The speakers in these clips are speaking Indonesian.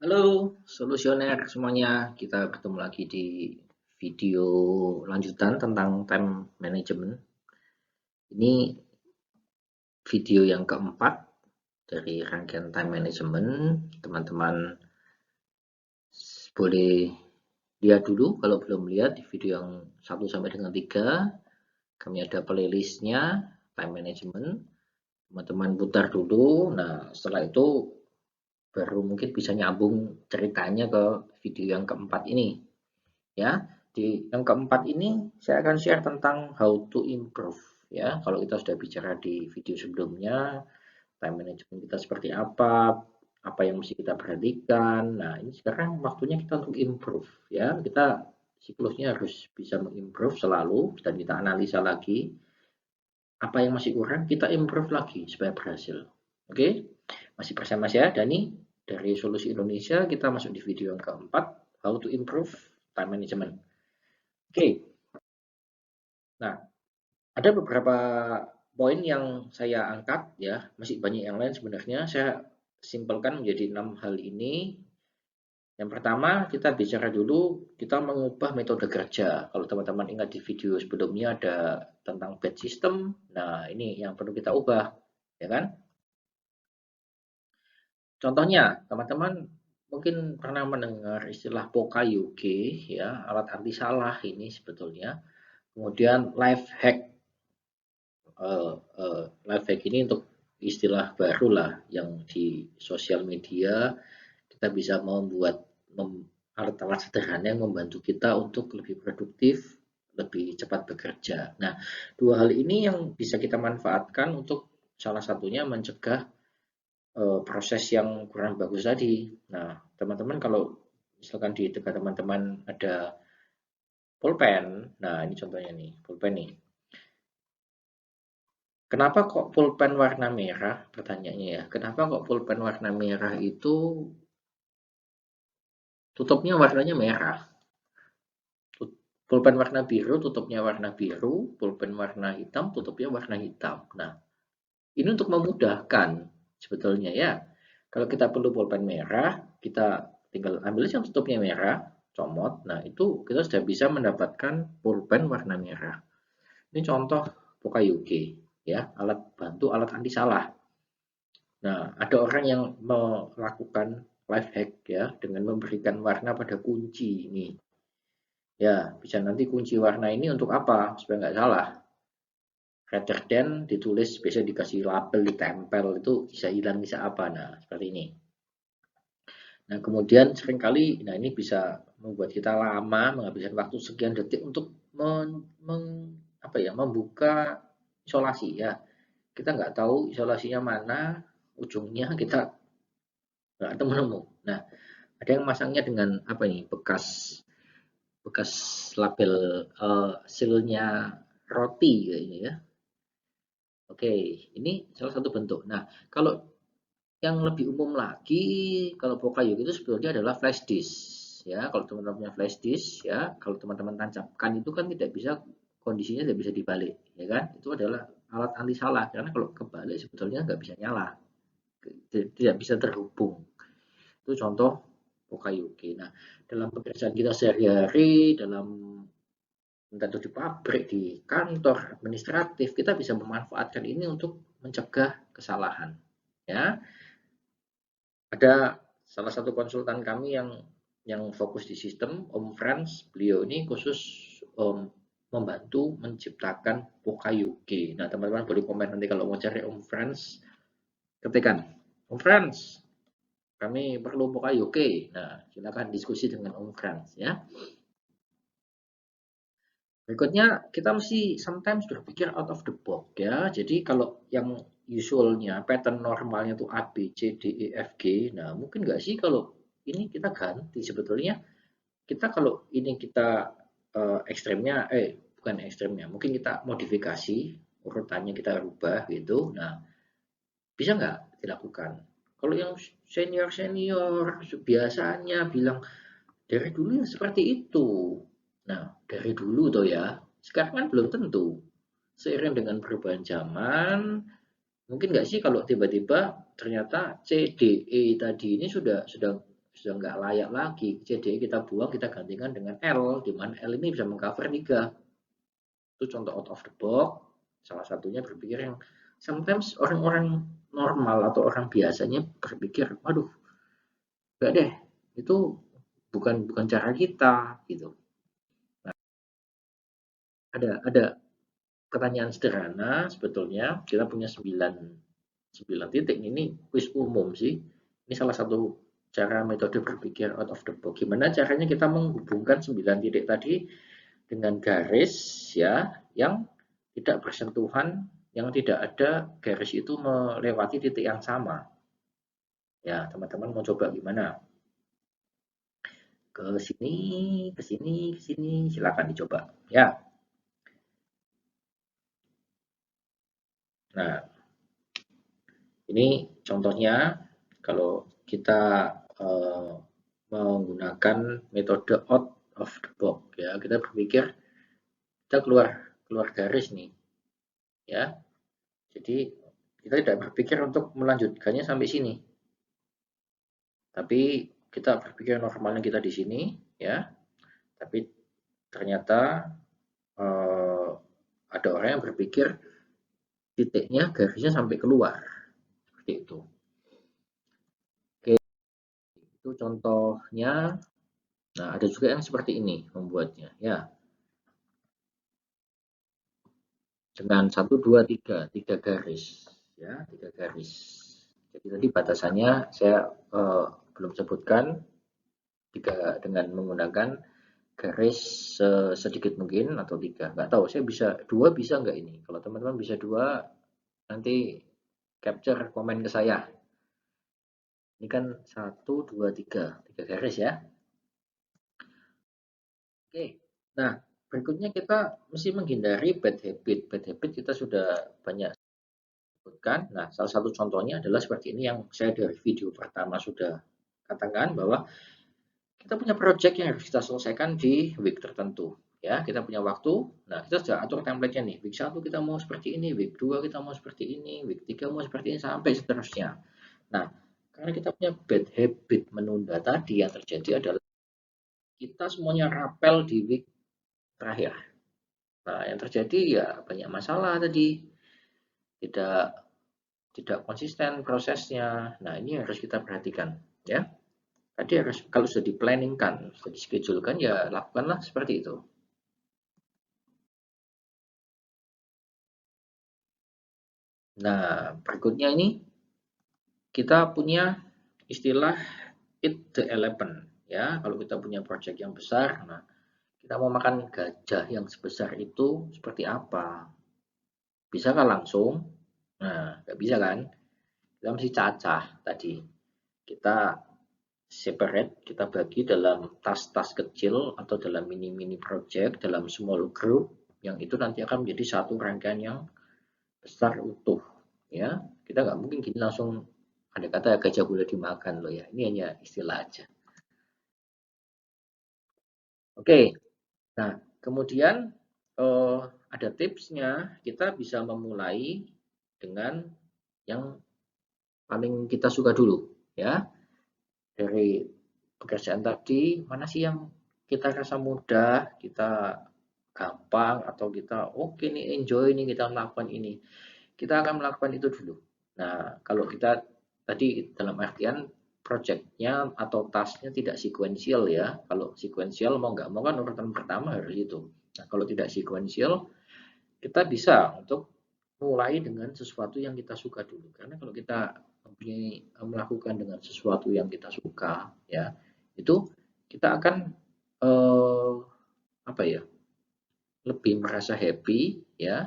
Halo, solusioner semuanya. Kita bertemu lagi di video lanjutan tentang time management. Ini video yang keempat dari rangkaian time management. Teman-teman boleh lihat dulu kalau belum lihat di video yang 1 sampai dengan 3. Kami ada playlistnya time management. Teman-teman putar dulu. Nah, setelah itu baru mungkin bisa nyambung ceritanya ke video yang keempat ini. Ya, di yang keempat ini saya akan share tentang how to improve ya. Kalau kita sudah bicara di video sebelumnya, time management kita seperti apa yang mesti kita perhatikan. Nah, ini sekarang waktunya kita untuk improve ya. Kita siklusnya harus bisa mengimprove selalu dan kita analisa lagi apa yang masih kurang, kita improve lagi supaya berhasil. Oke, masih bersama saya Dani dari Solusi Indonesia. Kita masuk di video yang keempat, how to improve time management. Oke, nah ada beberapa poin yang saya angkat ya, masih banyak yang lain sebenarnya. Saya simpelkan menjadi 6 hal ini. Yang pertama, kita bicara dulu, kita mengubah metode kerja. Kalau teman-teman ingat di video sebelumnya ada tentang batch system. Nah, ini yang perlu kita ubah, ya kan? Contohnya, teman-teman mungkin pernah mendengar istilah Pokayoke, ya, alat anti salah ini sebetulnya. Kemudian life hack. Life hack ini untuk istilah baru lah yang di sosial media kita bisa membuat alat-alat sederhana yang membantu kita untuk lebih produktif, lebih cepat bekerja. Nah, dua hal ini yang bisa kita manfaatkan untuk salah satunya mencegah proses yang kurang bagus tadi. Nah, teman-teman kalau misalkan di dekat teman-teman ada pulpen, nah ini contohnya nih, pulpen nih. Kenapa kok pulpen warna merah? Pertanyaannya ya. Kenapa kok pulpen warna merah itu tutupnya warnanya merah? Pulpen warna biru tutupnya warna biru, pulpen warna hitam tutupnya warna hitam. Nah, ini untuk memudahkan sebetulnya ya. Kalau kita perlu pulpen merah, kita tinggal ambil yang tutupnya merah, comot. Nah, itu kita sudah bisa mendapatkan pulpen warna merah. Ini contoh Pokayoke ya, alat bantu alat anti salah. Nah, ada orang yang melakukan life hack ya dengan memberikan warna pada kunci ini. Ya, bisa nanti kunci warna ini untuk apa? Supaya nggak salah. Rather than ditulis, biasa dikasih label, ditempel, itu bisa hilang, bisa apa. Nah, seperti ini. Nah, kemudian seringkali, nah ini bisa membuat kita lama, menghabiskan waktu sekian detik untuk membuka isolasi ya. Kita nggak tahu isolasinya mana, ujungnya kita nggak temu-nemu. Nah, ada yang masangnya dengan apa ini, bekas bekas label silnya roti kayak ini ya. Oke, ini salah satu bentuk. Nah, kalau yang lebih umum lagi, kalau Pokayo itu sebetulnya adalah flash disk. Ya, kalau teman-teman punya flash disk, ya, kalau teman-teman tancapkan itu kan tidak bisa, kondisinya tidak bisa dibalik, ya kan? Itu adalah alat anti salah, karena kalau kebalik sebetulnya nggak bisa nyala, tidak bisa terhubung. Itu contoh Pokayoke. Nah, dalam pekerjaan kita sehari-hari, dalam entah itu di pabrik, di kantor, administratif, kita bisa memanfaatkan ini untuk mencegah kesalahan. Ya, ada salah satu konsultan kami yang fokus di sistem, Om Franz. Beliau ini khusus membantu menciptakan Pokayoke. Nah, teman-teman boleh komen nanti kalau mau cari Om Franz, ketikan Om Franz, kami perlu Pokayoke. Nah, silakan diskusi dengan Om Franz ya. Berikutnya, kita mesti sometimes berpikir out of the box ya. Jadi kalau yang usualnya, pattern normalnya tuh A, B, C, D, E, F, G. Nah, mungkin nggak sih kalau ini kita ganti sebetulnya. Kita kalau ini kita ekstremnya, bukan ekstremnya, mungkin kita modifikasi, urutannya kita rubah gitu. Nah, bisa nggak dilakukan? Kalau yang senior-senior biasanya bilang, dari dulu yang seperti itu. Nah, dari dulu tuh ya, sekarang kan belum tentu. Seiring dengan perubahan zaman, mungkin nggak sih kalau tiba-tiba ternyata C, D, E tadi ini sudah sudah nggak layak lagi, CDE kita buang, kita gantikan dengan L, di mana L ini bisa mengcover 3. Itu contoh out of the box. Salah satunya berpikir yang sometimes orang-orang normal atau orang biasanya berpikir, waduh, enggak deh, itu bukan cara kita gitu. Nah, ada pertanyaan sederhana sebetulnya. Kita punya 9 titik, ini kuis umum sih. Ini salah satu cara metode berpikir out of the box. Gimana caranya kita menghubungkan 9 titik tadi dengan garis ya yang tidak bersentuhan, yang tidak ada garis itu melewati titik yang sama. Ya, teman-teman mau coba gimana? Ke sini, ke sini, ke sini, silakan dicoba. Ya. Nah, ini contohnya kalau kita menggunakan metode out of the box ya, kita berpikir kita keluar garis nih ya. Jadi kita tidak berpikir untuk melanjutkannya sampai sini. Tapi kita berpikir normalnya kita di sini ya. Tapi ternyata ada orang yang berpikir titiknya garisnya sampai keluar. Seperti itu. Oke, itu contohnya. Nah, ada juga yang seperti ini membuatnya ya. Dengan 1, 2, 3 garis ya, 3 garis. Jadi tadi batasannya saya belum sebutkan, dengan menggunakan garis sedikit mungkin atau 3, nggak tahu, saya bisa 2, bisa nggak ini? Kalau teman-teman bisa 2, nanti capture komen ke saya. Ini kan 1, 2, 3 garis ya. Oke, nah berikutnya kita mesti menghindari bad habit. Bad habit kita sudah banyak sebutkan. Nah, salah satu contohnya adalah seperti ini yang saya dari video pertama sudah katakan, bahwa kita punya project yang harus kita selesaikan di week tertentu. Ya, kita punya waktu. Nah, kita sudah atur template-nya nih. Week 1 kita mau seperti ini, week 2 kita mau seperti ini, week 3 mau seperti ini, sampai seterusnya. Nah, karena kita punya bad habit menunda tadi, yang terjadi adalah kita semuanya rapel di week terakhir. Nah, yang terjadi ya banyak masalah tadi. Tidak konsisten prosesnya. Nah, ini harus kita perhatikan ya. Tadi harus, kalau sudah di-planningkan, sudah di-schedulekan, ya lakukanlah seperti itu. Nah, berikutnya ini kita punya istilah eat the elephant ya. Kalau kita punya project yang besar, nah kita mau makan gajah yang sebesar itu seperti apa? Bisa kan langsung? Nah, nggak bisa kan? Kita mesti cacah tadi. Kita separate, kita bagi dalam tas-tas kecil atau dalam mini-mini project, dalam small group, yang itu nanti akan menjadi satu rangkaian yang besar utuh ya. Kita nggak mungkin gini langsung ada kata gajah boleh dimakan loh ya, ini hanya istilah aja. Oke, nah kemudian ada tipsnya. Kita bisa memulai dengan yang paling kita suka dulu ya. Dari pekerjaan tadi, mana sih yang kita rasa mudah, kita gampang, atau kita oke nih, enjoy nih kita melakukan ini. Kita akan melakukan itu dulu. Nah, kalau kita tadi dalam artian projectnya atau tasnya tidak sequential ya. Kalau sequential mau nggak mau kan urutan pertama harus itu. Nah, kalau tidak sequential, kita bisa untuk mulai dengan sesuatu yang kita suka dulu. Karena kalau kita melakukan dengan sesuatu yang kita suka, ya, itu kita akan apa ya, lebih merasa happy, ya.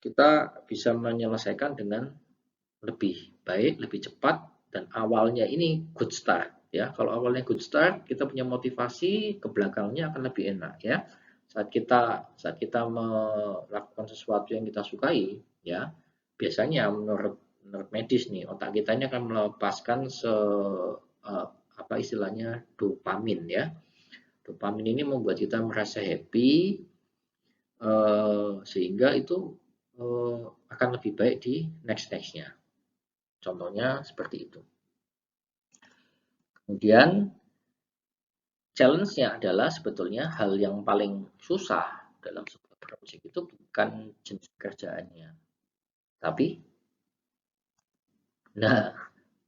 Kita bisa menyelesaikan dengan lebih baik, lebih cepat, dan awalnya ini good start, ya. Kalau awalnya good start, kita punya motivasi, ke belakangnya akan lebih enak, ya. Saat kita melakukan sesuatu yang kita sukai, ya, biasanya menurut medis nih, otak kita ini akan melepaskan apa istilahnya, dopamin ya. Dopamin ini membuat kita merasa happy, sehingga itu akan lebih baik di next-nya. Contohnya seperti itu. Kemudian challenge-nya adalah sebetulnya hal yang paling susah dalam sebuah project itu bukan jenis pekerjaannya, tapi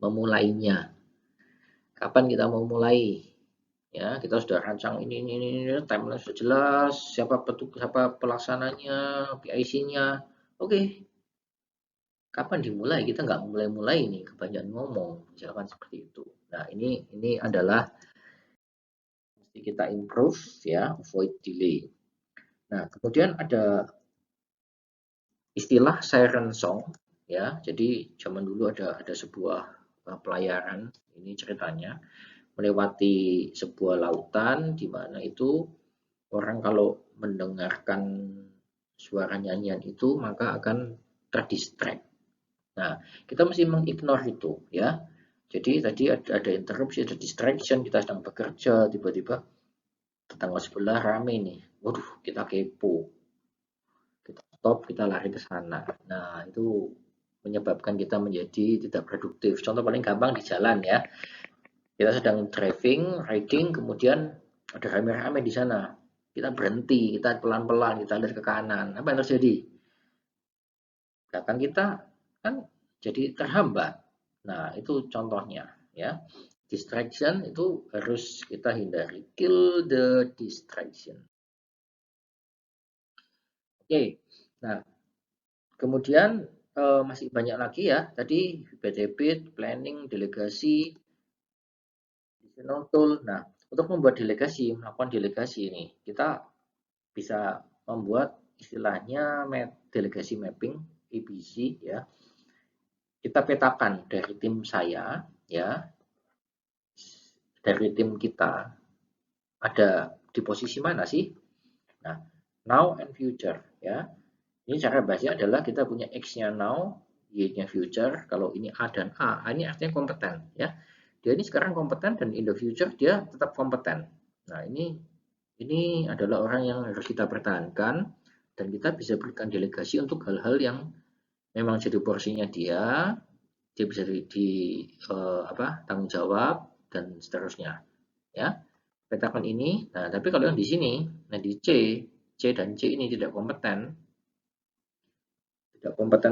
memulainya. Kapan kita mau mulai? Ya, kita sudah rancang ini, timeline sudah jelas, siapa pelaksananya, PIC-nya. Oke, kapan dimulai? Kita nggak mulai-mulai ini, kebanyakan ngomong, misalkan seperti itu. Nah, ini adalah mesti kita improve ya, avoid delay. Nah, kemudian ada istilah siren song ya. Jadi zaman dulu ada sebuah pelayaran, ini ceritanya melewati sebuah lautan di mana itu orang kalau mendengarkan suara nyanyian itu maka akan terdistract. Nah, kita mesti mengignore itu ya. Jadi tadi ada interrupsi, ada distraction, kita sedang bekerja, tiba-tiba tetangga sebelah rame nih. Waduh, kita kepo. Kita stop, kita lari ke sana. Nah, itu menyebabkan kita menjadi tidak produktif. Contoh paling gampang di jalan ya. Kita sedang driving, riding, kemudian ada rame-rame di sana. Kita berhenti, kita pelan-pelan, kita lihat ke kanan. Apa yang terjadi? Belakang kita kan jadi terhambat. Nah, itu contohnya ya. Distraction itu harus kita hindari. Kill the distraction. Oke. Nah, kemudian masih banyak lagi ya. Tadi BTP, planning, delegasi, additional tool. Nah, untuk membuat delegasi, melakukan delegasi ini, kita bisa membuat istilahnya delegasi mapping, EBC ya. Kita petakan dari tim saya ya, dari tim kita ada di posisi mana sih? Nah, now and future ya. Ini cara bahasanya adalah kita punya X-nya now, Y-nya future. Kalau ini A dan A, ini artinya kompeten ya. Dia ini sekarang kompeten dan in the future dia tetap kompeten. Nah, ini adalah orang yang harus kita pertahankan dan kita bisa berikan delegasi untuk hal-hal yang memang jadi porsinya dia bisa tanggung jawab dan seterusnya ya. Petakan ini. Nah, tapi kalau yang di sini, nah di C dan C ini tidak kompeten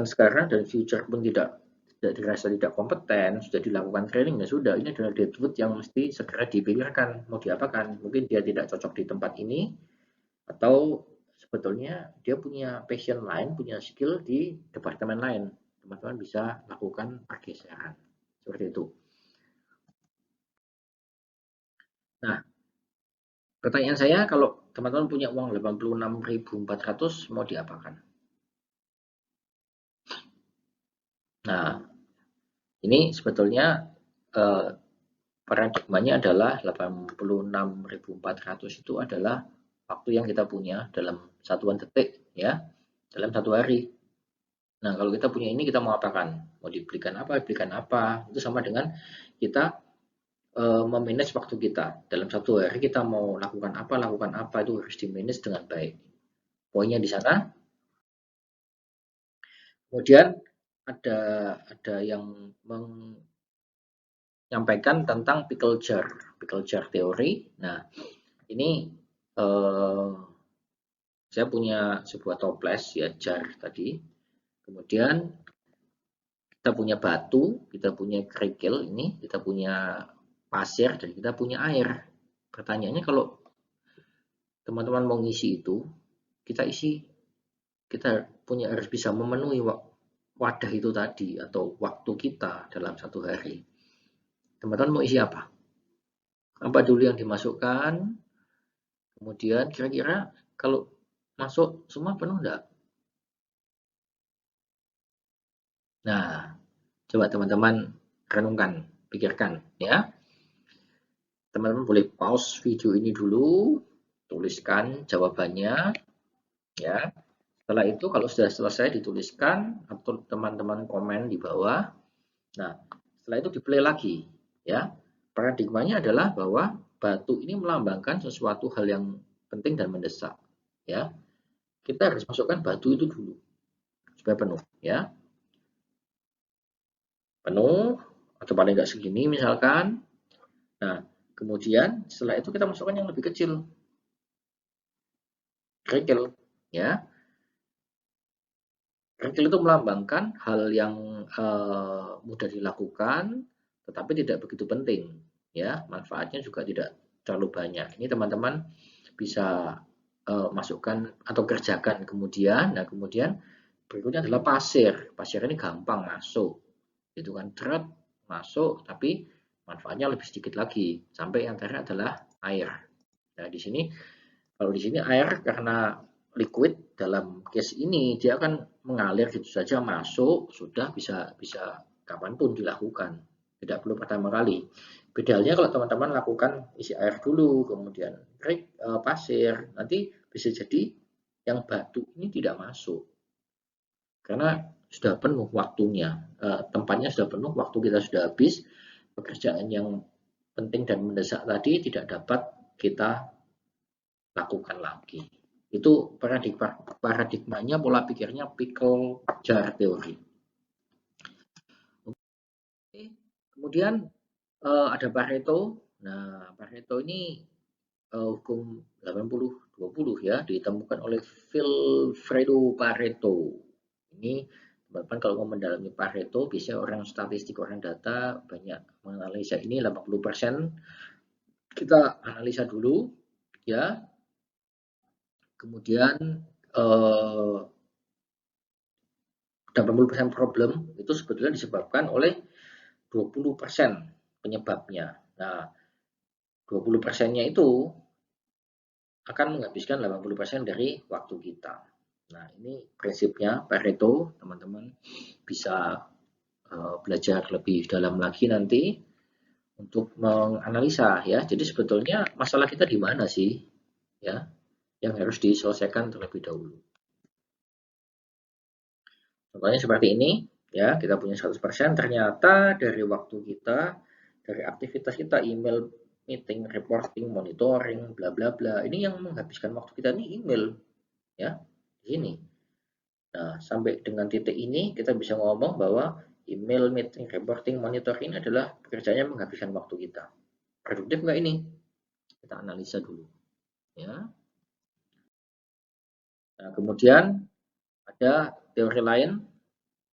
sekarang dan future pun tidak dirasa tidak kompeten, sudah dilakukan training ya sudah, ini adalah deadwood yang mesti segera dipikirkan mau diapakan. Mungkin dia tidak cocok di tempat ini atau sebetulnya dia punya passion lain, punya skill di departemen lain. Teman-teman bisa lakukan pergeseran seperti itu. Nah, pertanyaan saya, kalau teman-teman punya uang 86.400 mau diapakan? Nah, ini sebetulnya paradigmanya adalah 86.400 itu adalah waktu yang kita punya dalam satuan detik ya, dalam satu hari. Nah, kalau kita punya ini kita mau apakan? Mau dibelikan apa? Belikan apa? Itu sama dengan kita memanage waktu kita. Dalam satu hari kita mau lakukan apa itu harus di-manage dengan baik. Poinnya di sana. Kemudian ada yang menyampaikan tentang pickle jar teori. Nah, ini saya punya sebuah toples ya, jar tadi. Kemudian kita punya batu, kita punya kerikil ini, kita punya pasir dan kita punya air. Pertanyaannya kalau teman-teman mau ngisi itu, kita harus bisa memenuhi wadah itu tadi atau waktu kita dalam satu hari. Teman-teman mau isi apa? Apa dulu yang dimasukkan? Kemudian kira-kira kalau masuk semua penuh enggak? Nah, coba teman-teman renungkan, pikirkan ya. Teman-teman boleh pause video ini dulu, tuliskan jawabannya ya. Setelah itu kalau sudah selesai dituliskan atau teman-teman komen di bawah. Nah, setelah itu di-play lagi ya. Paradigmanya adalah bahwa batu ini melambangkan sesuatu hal yang penting dan mendesak ya. Kita harus masukkan batu itu dulu supaya penuh ya. Penuh atau paling enggak segini misalkan. Nah, kemudian setelah itu kita masukkan yang lebih kecil, kerikil, ya. Kerikil itu melambangkan hal yang mudah dilakukan, tetapi tidak begitu penting, ya. Manfaatnya juga tidak terlalu banyak. Ini teman-teman bisa masukkan atau kerjakan kemudian. Nah, kemudian berikutnya adalah pasir. Pasir ini gampang masuk, gitu kan, trot masuk, tapi manfaatnya lebih sedikit lagi. Sampai yang terakhir adalah air. Nah, di sini kalau di sini air karena liquid, dalam case ini dia akan mengalir gitu saja masuk, sudah bisa bisa kapanpun dilakukan, tidak perlu pertama kali. Beda halnya kalau teman-teman lakukan isi air dulu, kemudian pasir, nanti bisa jadi yang batu ini tidak masuk karena sudah penuh waktunya, tempatnya sudah penuh, waktu kita sudah habis, pekerjaan yang penting dan mendesak tadi tidak dapat kita lakukan lagi. Itu paradigmanya, pola pikirnya pickle jar teori. Oke. Kemudian ada Pareto. Nah, Pareto ini hukum 80-20 ya, ditemukan oleh Vilfredo Pareto. Ini teman-teman kalau mau mendalami Pareto, biasanya orang statistik, orang data banyak menganalisa ini 80%. Kita analisa dulu ya. Kemudian 80% problem itu sebetulnya disebabkan oleh 20% penyebabnya. Nah, 20%-nya itu akan menghabiskan 80% dari waktu kita. Nah, ini prinsipnya Pareto, teman-teman bisa belajar lebih dalam lagi nanti untuk menganalisa ya. Jadi sebetulnya masalah kita di mana sih? Ya, yang harus diselesaikan terlebih dahulu. Contohnya seperti ini, ya, kita punya 100%, ternyata dari waktu kita, dari aktivitas kita, email, meeting, reporting, monitoring, bla bla bla, ini yang menghabiskan waktu kita ini email, ya, di sini. Nah, sampai dengan titik ini kita bisa ngomong bahwa email, meeting, reporting, monitoring ini adalah pekerjaan yang menghabiskan waktu kita. Produktif nggak ini? Kita analisa dulu, ya. Nah, kemudian ada teori lain,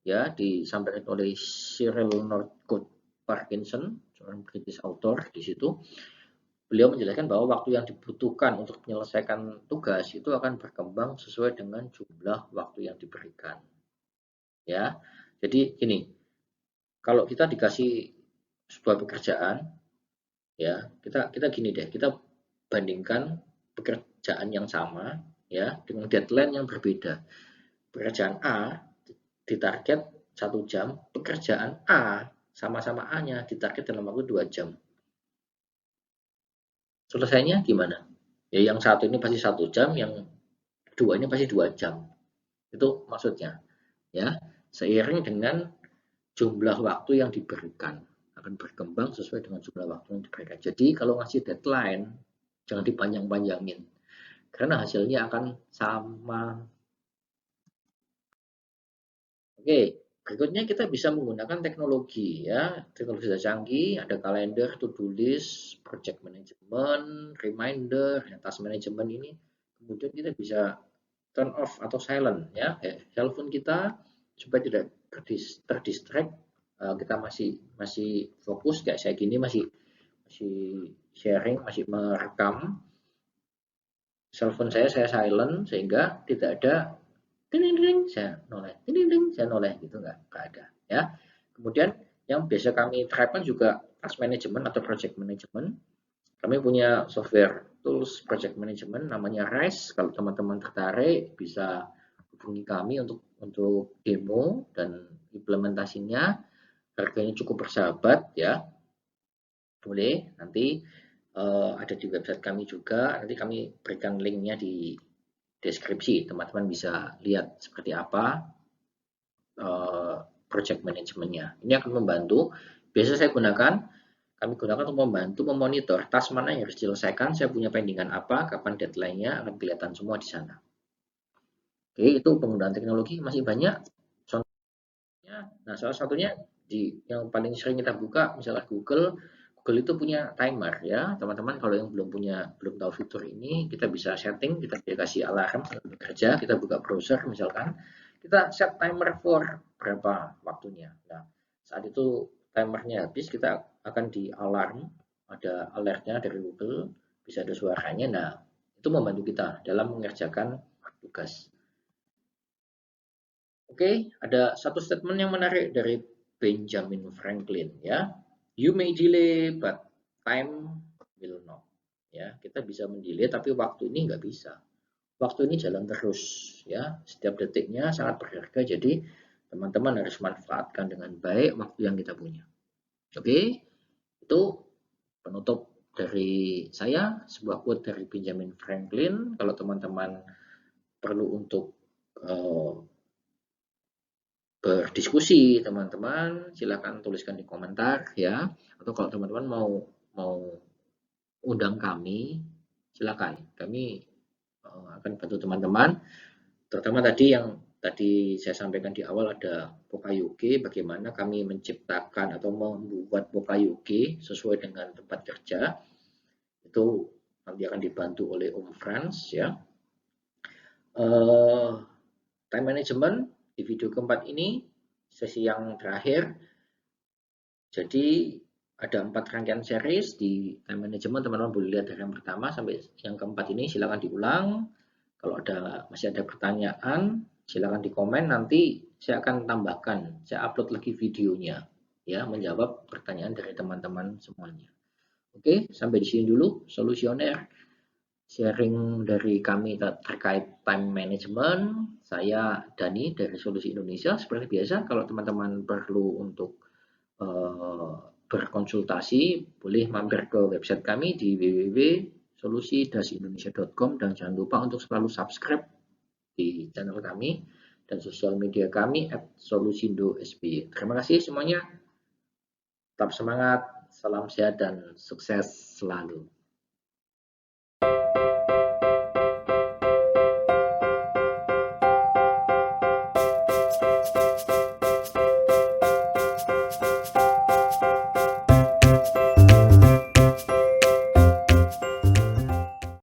ya, disampaikan oleh Cyril Northcote Parkinson, seorang British author di situ. Beliau menjelaskan bahwa waktu yang dibutuhkan untuk menyelesaikan tugas itu akan berkembang sesuai dengan jumlah waktu yang diberikan. Ya, jadi gini, kalau kita dikasih sebuah pekerjaan, ya, kita gini deh, kita bandingkan pekerjaan yang sama, ya, dengan deadline yang berbeda. Pekerjaan A ditarget 1 jam, pekerjaan A sama-sama A-nya ditarget dalam waktu 2 jam. Selesainya gimana? Ya yang satu ini pasti 1 jam, yang dua ini pasti 2 jam. Itu maksudnya. Ya, seiring dengan jumlah waktu yang diberikan akan berkembang sesuai dengan jumlah waktu yang diberikan. Jadi kalau ngasih deadline jangan dipanjang-panjangin karena hasilnya akan sama. Oke, berikutnya kita bisa menggunakan teknologi ya. Teknologi sudah canggih, ada kalender, to-do list, project management, reminder, task management ini. Kemudian kita bisa turn off atau silent ya, telepon kita supaya tidak terdistract. Kita masih fokus kayak saya gini, masih sharing, masih merekam. Telepon saya silent sehingga tidak ada ding saya noleh, ding saya noleh, gitu nggak ada ya. Kemudian yang biasa kami terapkan juga task management atau project management. Kami punya software tools project management namanya RISE. Kalau teman-teman tertarik bisa hubungi kami untuk demo dan implementasinya. Harganya cukup bersahabat ya. Boleh nanti ada di website kami juga. Nanti kami berikan linknya di deskripsi. Teman-teman bisa lihat seperti apa project manajemennya. Ini akan membantu. Biasa kami gunakan untuk membantu memonitor task mana yang harus diselesaikan, saya punya pendingan apa, kapan deadline-nya, akan kelihatan semua di sana. Oke, itu penggunaan teknologi masih banyak. Contohnya, nah salah satunya yang paling sering kita buka, misalnya Google Google itu punya timer ya, teman-teman. Kalau yang belum tahu fitur ini, kita bisa setting, kita kasih alarm bekerja, kita buka browser misalkan, kita set timer for berapa waktunya. Nah, saat itu timernya habis, kita akan di alarm, ada alertnya dari Google, bisa ada suaranya. Nah, itu membantu kita dalam mengerjakan tugas. Oke, ada satu statement yang menarik dari Benjamin Franklin ya. You may delay but time will not. Ya, kita bisa mendelay tapi waktu ini nggak bisa. Waktu ini jalan terus ya. Setiap detiknya sangat berharga, jadi teman-teman harus manfaatkan dengan baik waktu yang kita punya. Oke, itu penutup dari saya, sebuah quote dari Benjamin Franklin. Kalau teman-teman perlu untuk berdiskusi, teman-teman silakan tuliskan di komentar ya, atau kalau teman-teman mau undang kami, silakan, kami akan bantu teman-teman, terutama tadi yang saya sampaikan di awal, ada Pokayuki, bagaimana kami menciptakan atau membuat Pokayuki sesuai dengan tempat kerja, itu nanti akan dibantu oleh Om Frans ya. Time management di video keempat ini, sesi yang terakhir. Jadi ada 4 rangkaian series di time management, teman-teman boleh lihat dari yang pertama sampai yang keempat ini, silakan diulang. Kalau masih ada pertanyaan, silakan di komen, nanti saya akan tambahkan, saya upload lagi videonya ya, menjawab pertanyaan dari teman-teman semuanya. Oke, sampai di sini dulu solusioner sharing dari kami terkait time management. Saya Dani dari Solusi Indonesia. Seperti biasa, kalau teman-teman perlu untuk berkonsultasi, boleh mampir ke website kami di www.solusi-indonesia.com, dan jangan lupa untuk selalu subscribe di channel kami dan sosial media kami @solusindo_sby. Terima kasih semuanya. Tetap semangat, salam sehat dan sukses selalu.